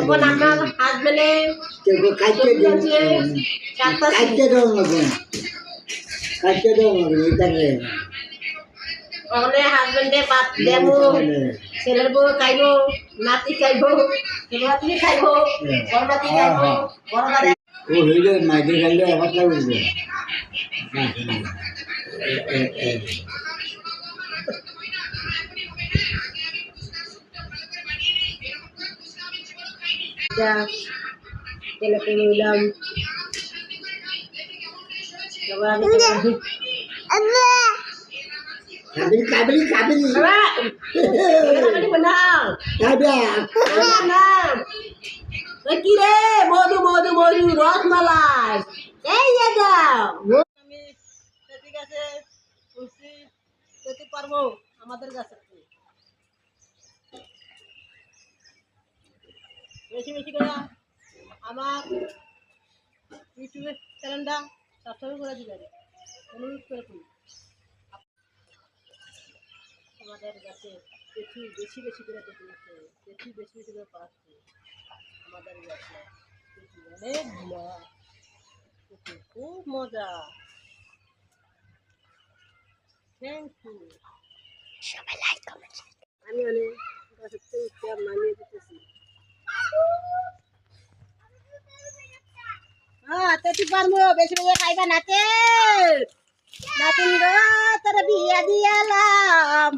তখন আমার হাজবেন্ডে কাটতে দাও না ওখানে হাজবেন্ডে ভাত দেবো, ছেলের বউ খাইবো, নাতি খাইবো, নাতি খাইবো, বড় নাতি খাইবো, বড় নাতি ও হইলে মাইকে খাইলে আবার উঠবে তেলে পেয়ে নিলাম। কি রে মধু মধু মধু রসমালাই এই আমি সেটি গাছে তুলসি যেতে পারবো আমাদের গাছে বেশি বেশি করে আমার ইউটিউবের চ্যানেলটা সাবস্ক্রাইব করে দিবেন অনুরোধ করে দিন। আমাদের গাছে বেশি বেশি বেশি করে দেখতে বেশি বেশি বেশি করে পাচ্ছে আমাদের গাছে অনেকগুলো খুব মজা। থ্যাংক ইউ সবাই লাইক কমেন্ট। আমি অনেক গাছের থেকে উঠতে মানিয়ে দিতেছি। হ্যাঁ তেটি পারবো বেশি বেশি খাইবা নাতে নাতিন গো তোর বিয়া দিয়ালাম।